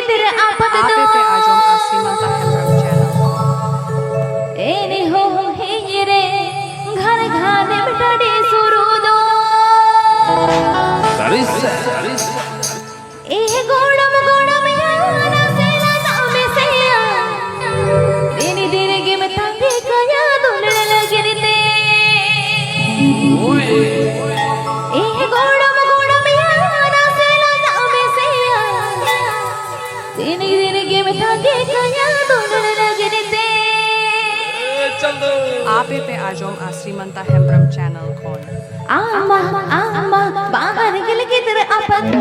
तेरे आपत आप दो पे आजम श्रीमंता हेम्ब्रम चैनल को एने हो हे रे घर घाने बिटाड़े सुरु दो ए गोड़म गोड़म याना सेला नामे से देनी देने के में तांगे कया दुलड़ लगिरते ए गोड़म गोड़म याना सेला नामे से देनी देने के में तांगे कया दुलड़ लगिरते आप पे आजम श्रीमंता हेम्ब्रम चैनल को आमा बाहर गिल के तेरे आपत